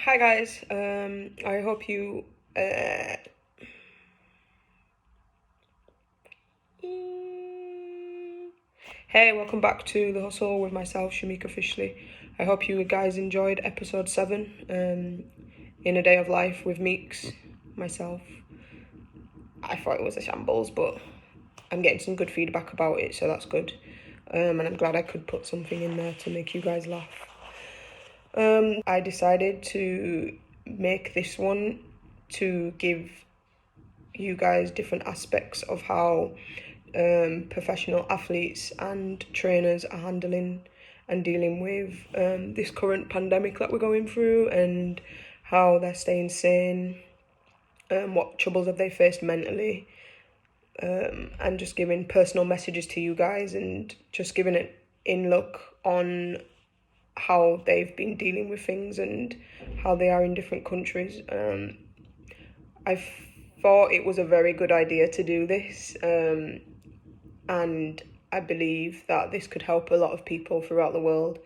Hi guys, I hope you Hey, welcome back to The Hustle with myself, Shamik officially. I hope you guys enjoyed episode 7, In a Day of Life with Meeks, myself. I thought it was a shambles, but I'm getting some good feedback about it, so that's good. And I'm glad I could put something in there to make you guys laugh. I decided to make this one to give you guys different aspects of how professional athletes and trainers are handling and dealing with this current pandemic that we're going through, and how they're staying sane, what troubles have they faced mentally, and just giving personal messages to you guys and just giving an in look on how they've been dealing with things and how they are in different countries. I thought it was a very good idea to do this, and I believe that this could help a lot of people throughout the world.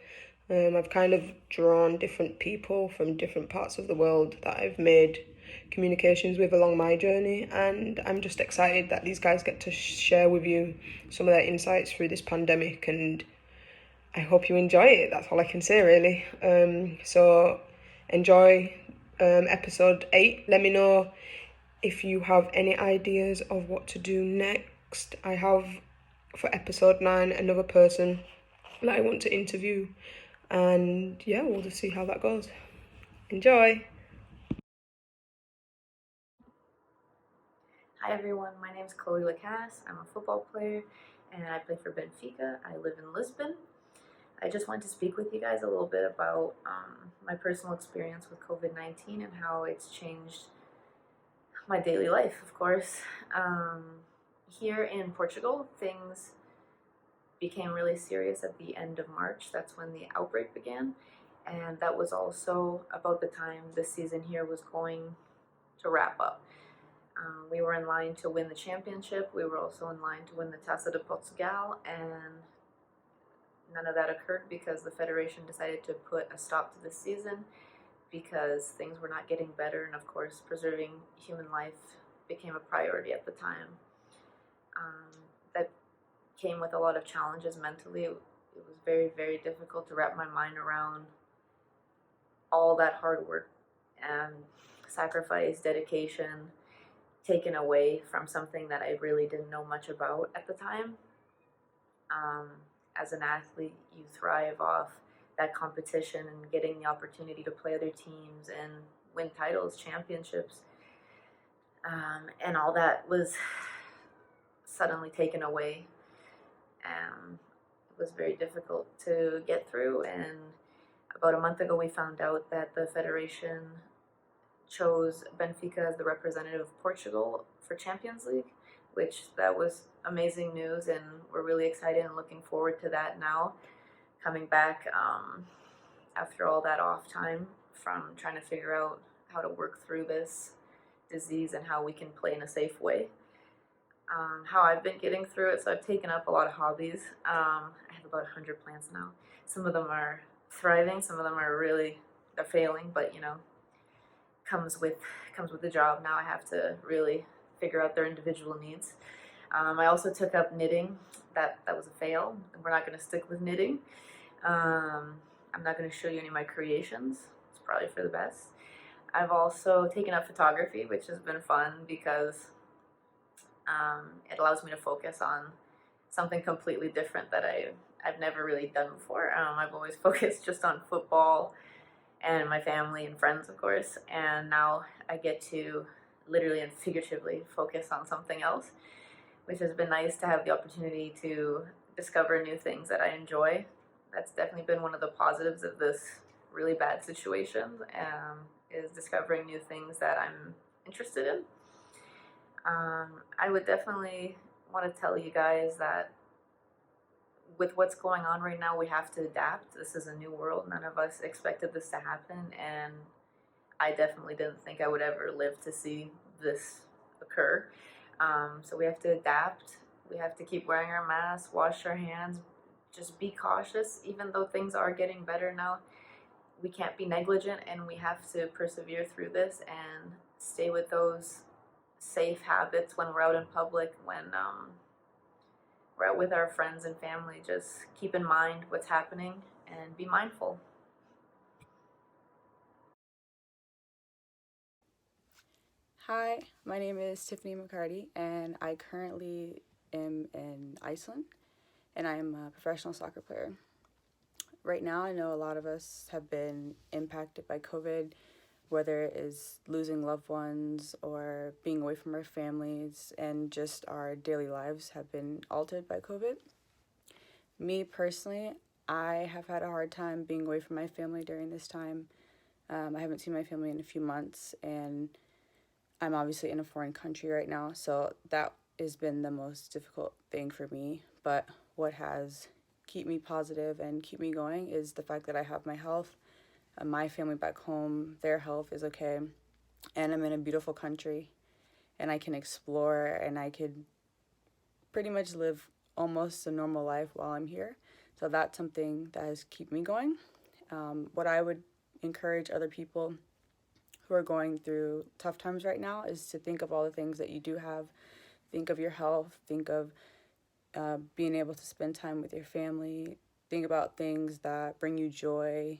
I've kind of drawn different people from different parts of the world that I've made communications with along my journey, and I'm just excited that these guys get to share with you some of their insights through this pandemic, and I hope you enjoy it. That's all I can say, really. So enjoy episode 8. Let me know if you have any ideas of what to do next. I have, for episode 9, another person that I want to interview, and yeah, we'll just see how that goes. Enjoy. Hi everyone, my name is Chloe Lacasse. I'm a football player and I play for Benfica. I live in Lisbon. I just wanted to speak with you guys a little bit about my personal experience with COVID-19 and how it's changed my daily life, of course. Here in Portugal, things became really serious at the end of March. That's when the outbreak began, and that was also about the time the season here was going to wrap up. We were in line to win the championship. We were also in line to win the Taça de Portugal, and none of that occurred because the federation decided to put a stop to the season because things were not getting better, and of course, preserving human life became a priority at the time. That came with a lot of challenges mentally. It was very, very difficult to wrap my mind around all that hard work and sacrifice, dedication, taken away from something that I really didn't know much about at the time. As an athlete, you thrive off that competition and getting the opportunity to play other teams and win titles, championships, and all that was suddenly taken away. It was very difficult to get through, and about a month ago we found out that the federation chose Benfica as the representative of Portugal for Champions League, which that was amazing news, and we're really excited and looking forward to that now, coming back after all that off time from trying to figure out how to work through this disease and how we can play in a safe way. How I've been getting through it, so I've taken up a lot of hobbies. I have about 100 plants now. Some of them are thriving, some of them are really, they're failing, but you know, comes with the job. Now I have to really figure out their individual needs. I also took up knitting. That was a fail. We're not going to stick with knitting. I'm not going to show you any of my creations. It's probably for the best. I've also taken up photography, which has been fun because it allows me to focus on something completely different that I've never really done before. I've always focused just on football and my family and friends, of course, and now I get to literally and figuratively focus on something else, which has been nice to have the opportunity to discover new things that I enjoy. That's definitely been one of the positives of this really bad situation, is discovering new things that I'm interested in. I would definitely want to tell you guys that with what's going on right now, we have to adapt. This is a new world. None of us expected this to happen, and I definitely didn't think I would ever live to see this occur. So we have to adapt. We have to keep wearing our masks, wash our hands, just be cautious. Even though things are getting better now, we can't be negligent, and we have to persevere through this and stay with those safe habits when we're out in public, when we're out with our friends and family. Just keep in mind what's happening and be mindful. Hi, my name is Tiffany McCarty, and I currently am in Iceland, and I am a professional soccer player. Right now, I know a lot of us have been impacted by COVID, whether it is losing loved ones or being away from our families, and just our daily lives have been altered by COVID. Me personally, I have had a hard time being away from my family during this time. I haven't seen my family in a few months, and I'm obviously in a foreign country right now, so that has been the most difficult thing for me. But what has keep me positive and keep me going is the fact that I have my health, my family back home, their health is okay, and I'm in a beautiful country, and I can explore, and I could pretty much live almost a normal life while I'm here. So that's something that has kept me going. What I would encourage other people who are going through tough times right now is to think of all the things that you do have. Think of your health. Think of being able to spend time with your family. Think about things that bring you joy.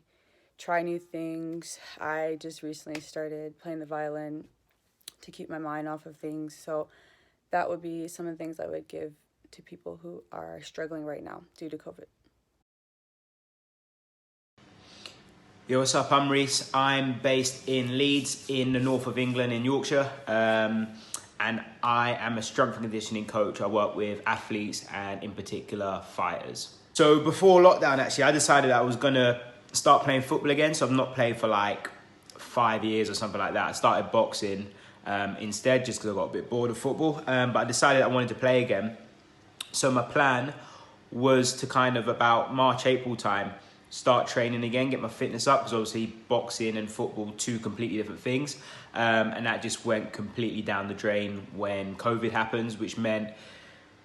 Try new things. I just recently started playing the violin to keep my mind off of things. So that would be some of the things I would give to people who are struggling right now due to COVID. Yo, what's up? I'm Reese. I'm based in Leeds in the north of England in Yorkshire, and I am a strength and conditioning coach. I work with athletes and in particular fighters. So before lockdown, actually, I decided I was gonna start playing football again. So I've not played for like 5 years or something like that. I started boxing instead just because I got a bit bored of football, but I decided I wanted to play again. So my plan was to kind of about March, April time, start training again, get my fitness up, because obviously boxing and football, two completely different things. And that just went completely down the drain when COVID happens, which meant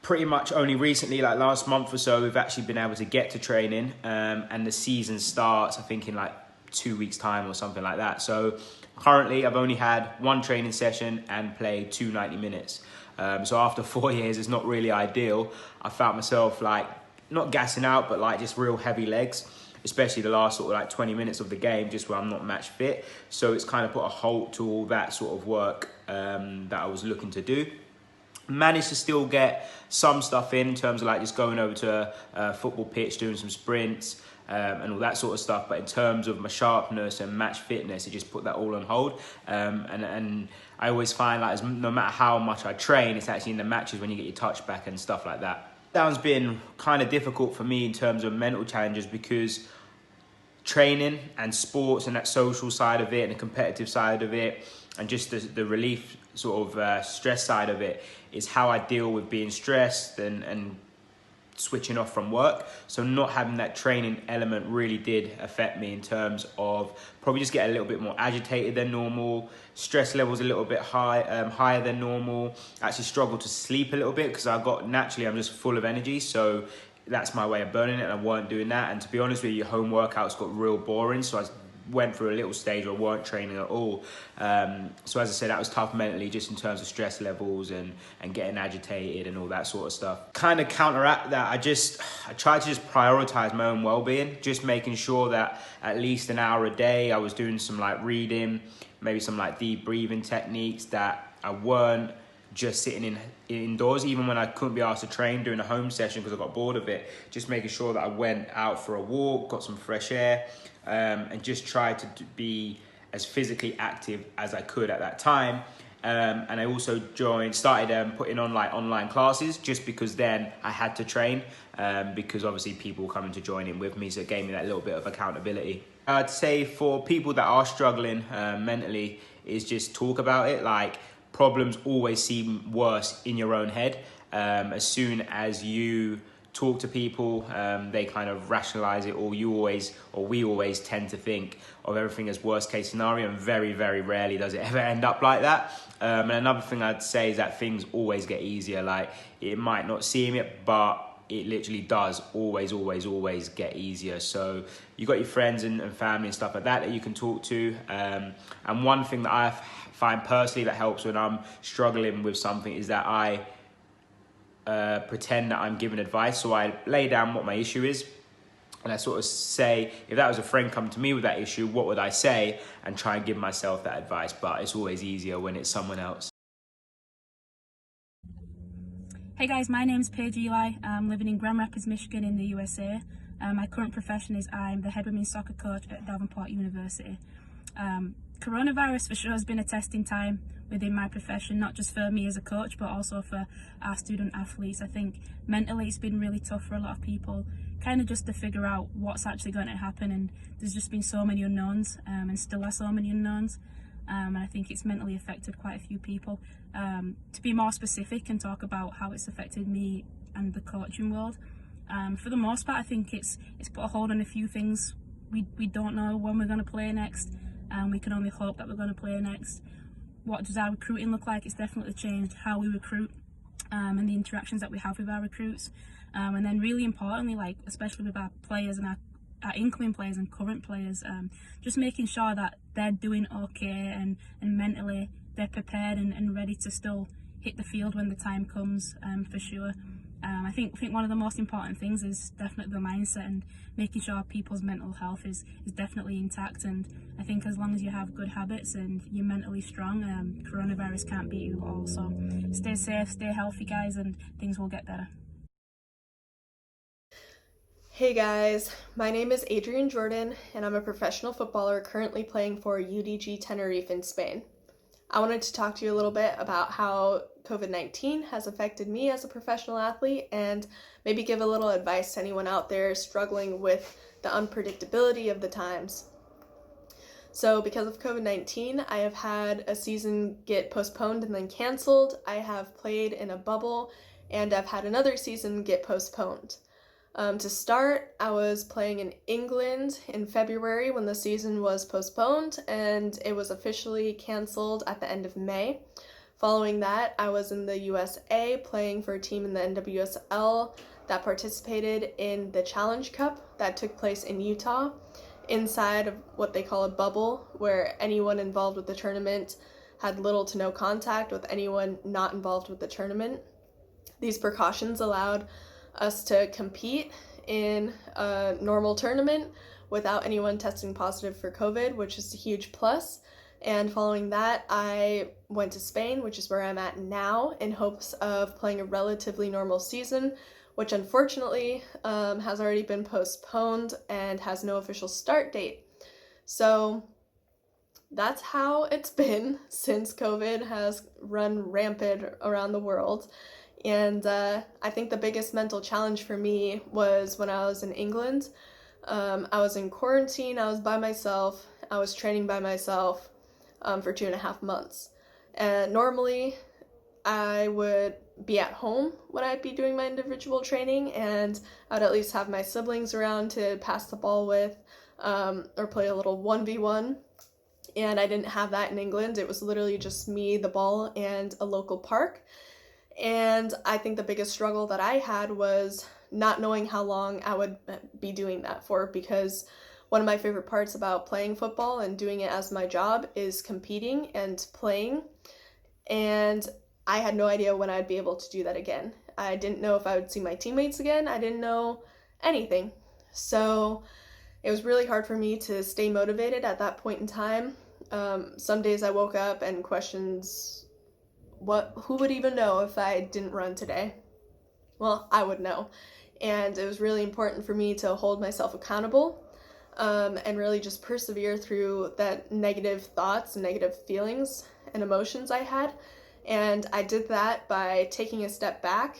pretty much only recently, like last month or so, we've actually been able to get to training. And the season starts, I think, in like 2 weeks' time or something like that. So currently, I've only had one training session and played 90 minutes. So after 4 years, it's not really ideal. I found myself like not gassing out, but like just real heavy legs, especially the last sort of like 20 minutes of the game, just where I'm not match fit. So it's kind of put a halt to all that sort of work that I was looking to do. Managed to still get some stuff in terms of like just going over to a football pitch, doing some sprints and all that sort of stuff. But in terms of my sharpness and match fitness, it just put that all on hold. And I always find like no matter how much I train, it's actually in the matches when you get your touch back and stuff like that. Lockdown's been kind of difficult for me in terms of mental challenges, because training and sports and that social side of it and the competitive side of it and just the relief sort of stress side of it is how I deal with being stressed and switching off from work. So not having that training element really did affect me in terms of probably just get a little bit more agitated than normal, stress levels a little bit higher than normal. Actually struggled to sleep a little bit because I'm just full of energy. So that's my way of burning it, and I weren't doing that. And to be honest with you, your home workouts got real boring. So I went through a little stage where I weren't training at all. So as I said, that was tough mentally, just in terms of stress levels and getting agitated and all that sort of stuff. Kind of counteract that, I tried to just prioritize my own well-being, just making sure that at least an hour a day I was doing some like reading, maybe some like deep breathing techniques, that I weren't just sitting indoors, even when I couldn't be asked to train, doing a home session because I got bored of it. Just making sure that I went out for a walk, got some fresh air, and just tried to be as physically active as I could at that time. And I also started putting on like online classes, just because then I had to train, because obviously people were coming to join in with me, so it gave me that little bit of accountability. I'd say for people that are struggling mentally is just talk about it. Like, problems always seem worse in your own head. As soon as you talk to people, they kind of rationalize it, or we always tend to think of everything as worst case scenario, and very, very rarely does it ever end up like that. And another thing I'd say is that things always get easier. Like, it might not seem it, but it literally does always get easier. So you got your friends and family and stuff like that you can talk to. And one thing that I find personally that helps when I'm struggling with something is that I pretend that I'm giving advice. So I lay down what my issue is, and I sort of say, if that was a friend come to me with that issue, what would I say? And try and give myself that advice. But it's always easier when it's someone else. Hey guys, my name's Paige Eli. I'm living in Grand Rapids, Michigan in the USA. My current profession is I'm the head women's soccer coach at Davenport University. Coronavirus for sure has been a testing time within my profession, not just for me as a coach, but also for our student athletes. I think mentally it's been really tough for a lot of people, kind of just to figure out what's actually going to happen, and there's just been so many unknowns, and still are so many unknowns. And I think it's mentally affected quite a few people. To be more specific and talk about how it's affected me and the coaching world, for the most part I think it's put a hold on a few things. We don't know when we're going to play next, and we can only hope that we're going to play next. What does our recruiting look like? It's definitely changed how we recruit, and the interactions that we have with our recruits, and then really importantly, like especially with our players and our incoming players and current players, just making sure that they're doing okay and mentally they're prepared and ready to still hit the field when the time comes, for sure. I think one of the most important things is definitely the mindset and making sure people's mental health is definitely intact. And I think as long as you have good habits and you're mentally strong, coronavirus can't beat you all. So stay safe, stay healthy guys, and things will get better. Hey guys, my name is Adrian Jordan and I'm a professional footballer currently playing for UDG Tenerife in Spain. I wanted to talk to you a little bit about how COVID-19 has affected me as a professional athlete and maybe give a little advice to anyone out there struggling with the unpredictability of the times. So because of COVID-19, I have had a season get postponed and then canceled. I have played in a bubble and I've had another season get postponed. To start, I was playing in England in February when the season was postponed, and it was officially canceled at the end of May. Following that, I was in the USA playing for a team in the NWSL that participated in the Challenge Cup that took place in Utah, inside of what they call a bubble, where anyone involved with the tournament had little to no contact with anyone not involved with the tournament. These precautions allowed us to compete in a normal tournament without anyone testing positive for COVID, which is a huge plus. And following that, I went to Spain, which is where I'm at now, in hopes of playing a relatively normal season, which unfortunately has already been postponed and has no official start date. So that's how it's been since COVID has run rampant around the world. And I think the biggest mental challenge for me was when I was in England. I was in quarantine, I was by myself, I was training by myself for 2.5 months. And normally I would be at home when I'd be doing my individual training, and I'd at least have my siblings around to pass the ball with, or play a little 1v1. And I didn't have that in England. It was literally just me, the ball, and a local park. And I think the biggest struggle that I had was not knowing how long I would be doing that for, because one of my favorite parts about playing football and doing it as my job is competing and playing. And I had no idea when I'd be able to do that again. I didn't know if I would see my teammates again. I didn't know anything. So it was really hard for me to stay motivated at that point in time. Some days I woke up and questions, who would even know if I didn't run today? Well, I would know. And it was really important for me to hold myself accountable, and really just persevere through that negative thoughts and negative feelings and emotions I had. And I did that by taking a step back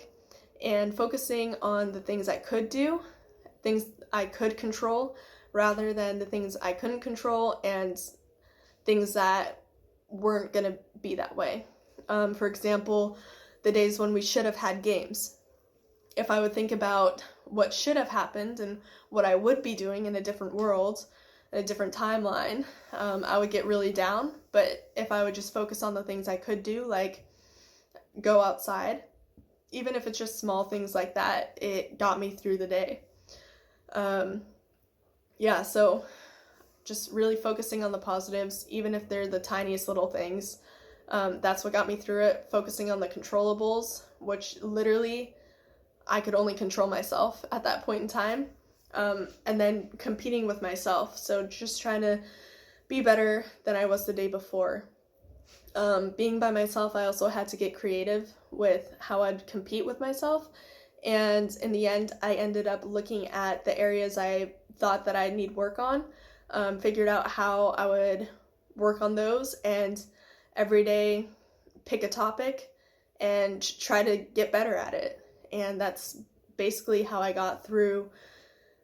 and focusing on the things I could do, things I could control, rather than the things I couldn't control and things that weren't going to be that way. For example, the days when we should have had games. If I would think about what should have happened and what I would be doing in a different world, in a different timeline, I would get really down. But if I would just focus on the things I could do, like go outside, even if it's just small things like that, it got me through the day. So just really focusing on the positives, even if they're the tiniest little things. That's what got me through it. Focusing on the controllables, which literally I could only control myself at that point in time. And then competing with myself. So just trying to be better than I was the day before. Being by myself, I also had to get creative with how I'd compete with myself. And in the end, I ended up looking at the areas I thought that I'd need work on, figured out how I would work on those, and every day pick a topic and try to get better at it. And that's basically how I got through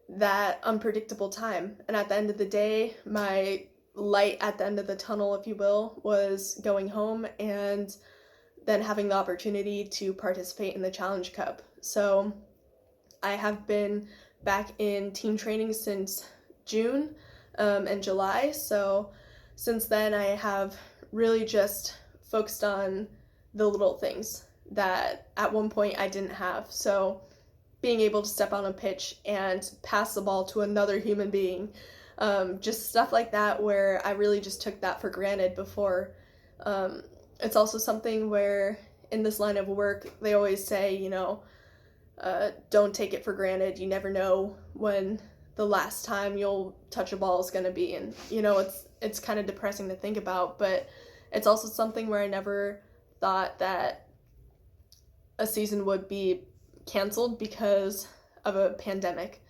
that unpredictable time. And at the end of the day, my light at the end of the tunnel, if you will, was going home and then having the opportunity to participate in the Challenge Cup. So I have been back in team training since June and July. So since then, I have really just focused on the little things that at one point I didn't have. So being able to step on a pitch and pass the ball to another human being, just stuff like that where I really just took that for granted before. It's also something where in this line of work, they always say, don't take it for granted. You never know when the last time you'll touch a ball is going to be. And, it's kind of depressing to think about, but it's also something where I never thought that a season would be canceled because of a pandemic.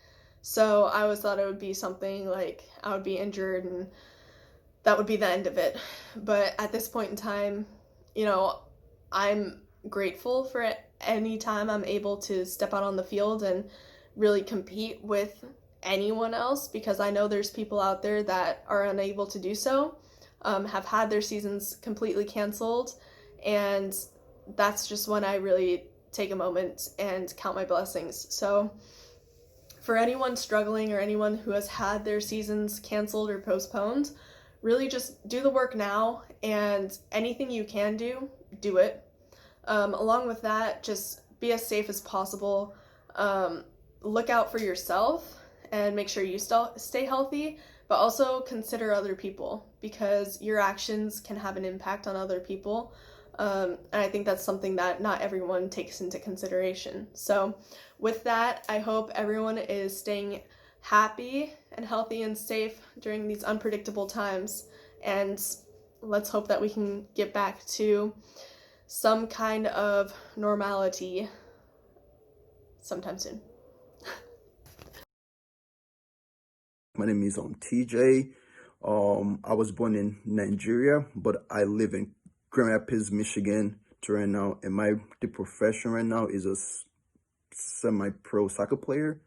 So I always thought it would be something like I would be injured and that would be the end of it. But at this point in time, I'm grateful for any time I'm able to step out on the field and really compete with anyone else, because I know there's people out there that are unable to do so, have had their seasons completely canceled, and that's just when I really take a moment and count my blessings. So for anyone struggling or anyone who has had their seasons canceled or postponed, really just do the work now, and anything you can do, do it. Along with that, just be as safe as possible. Look out for yourself and make sure you still stay healthy, but also consider other people, because your actions can have an impact on other people. And I think that's something that not everyone takes into consideration. So with that, I hope everyone is staying happy and healthy and safe during these unpredictable times. And let's hope that we can get back to some kind of normality sometime soon. My name is TJ. I was born in Nigeria, but I live in Grand Rapids, Michigan right now, and my profession right now is a semi-pro soccer player,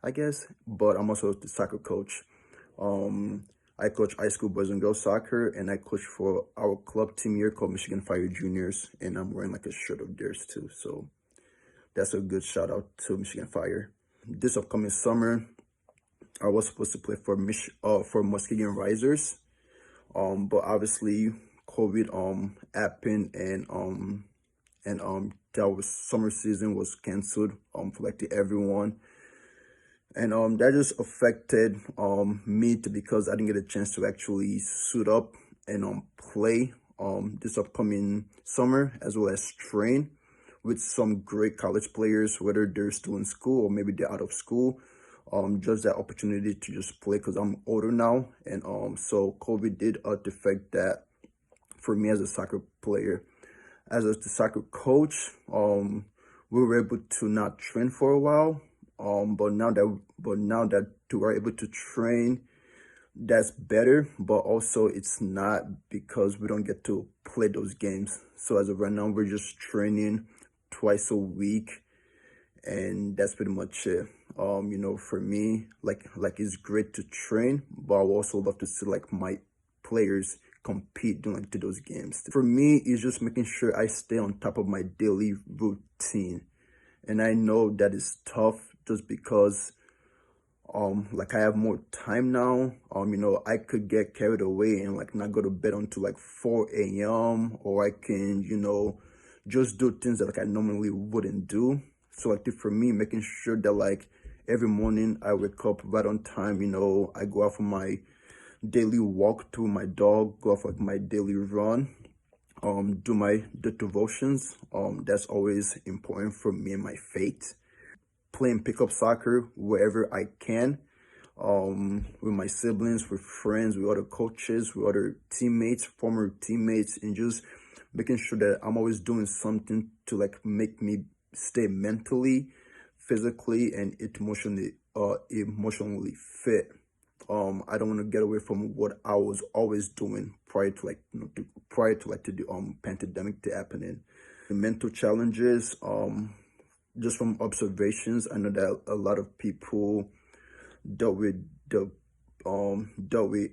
I guess, but I'm also the soccer coach. I coach high school boys and girls soccer, and I coach for our club team here called Michigan Fire Juniors, and I'm wearing like a shirt of theirs too, so that's a good shout out to Michigan Fire. This upcoming summer, I was supposed to play for Muskegon Risers, but obviously COVID happened, and that was summer season was canceled for like everyone, and that just affected me too, because I didn't get a chance to actually suit up and play this upcoming summer, as well as train with some great college players, whether they're still in school or maybe they're out of school. Just that opportunity to just play, because I'm older now, and so COVID did affect that for me as a soccer player. As a soccer coach, we were able to not train for a while, but now that we're able to train, that's better. But also it's not, because we don't get to play those games. So as of right now, we're just training twice a week, and that's pretty much it. For me, like it's great to train, but I would also love to see like my players compete during like those games. For me, it's just making sure I stay on top of my daily routine, and I know that is tough just because like I have more time now. I could get carried away and like not go to bed until like 4 a.m. or I can just do things that like I normally wouldn't do. So like for me, making sure that like every morning I wake up right on time, I go out for my daily walk to my dog, go out for like my daily run, do my devotions. That's always important for me and my faith. Playing pickup soccer wherever I can, with my siblings, with friends, with other coaches, with other teammates, former teammates, and just making sure that I'm always doing something to like make me stay mentally, physically, and emotionally fit. I don't want to get away from what I was always doing prior to the pandemic to happening. The mental challenges, just from observations, I know that a lot of people dealt with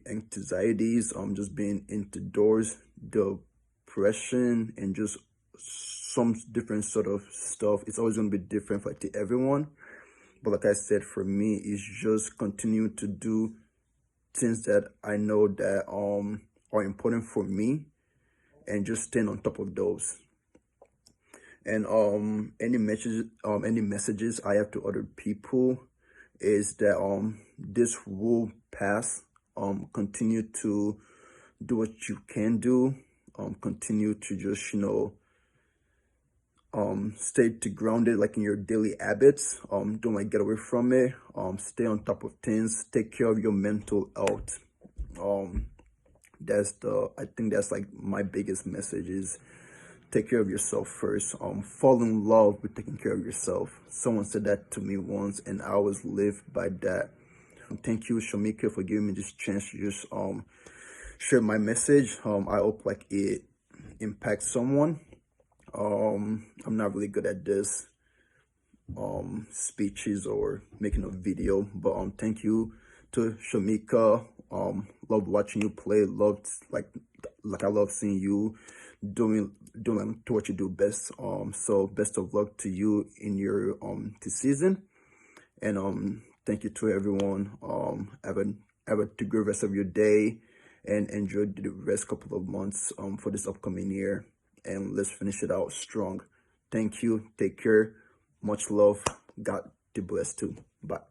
anxieties, just being indoors, depression, and just some different sort of stuff. It's always going to be different for like to everyone, but like I said, for me, it's just continue to do things that I know that are important for me, and just staying on top of those. And any messages I have to other people is that this will pass. Continue to do what you can do. Continue to just stay grounded like in your daily habits. Don't like get away from it. Stay on top of things. Take care of your mental health. I think that's like my biggest message is take care of yourself first. Fall in love with taking care of yourself. Someone said that to me once, and I always live by that. Thank you, Shamika, for giving me this chance to just share my message. I hope like it impacts someone. I'm not really good at this speeches or making a video, but thank you to Shamika. Love watching you play. Loved like I love seeing you doing to what you do best. So best of luck to you in your this season, and thank you to everyone. Have a good rest of your day, and enjoy the rest couple of months for this upcoming year, and let's finish it out strong. Thank you. Take care. Much love. God to bless too. Bye.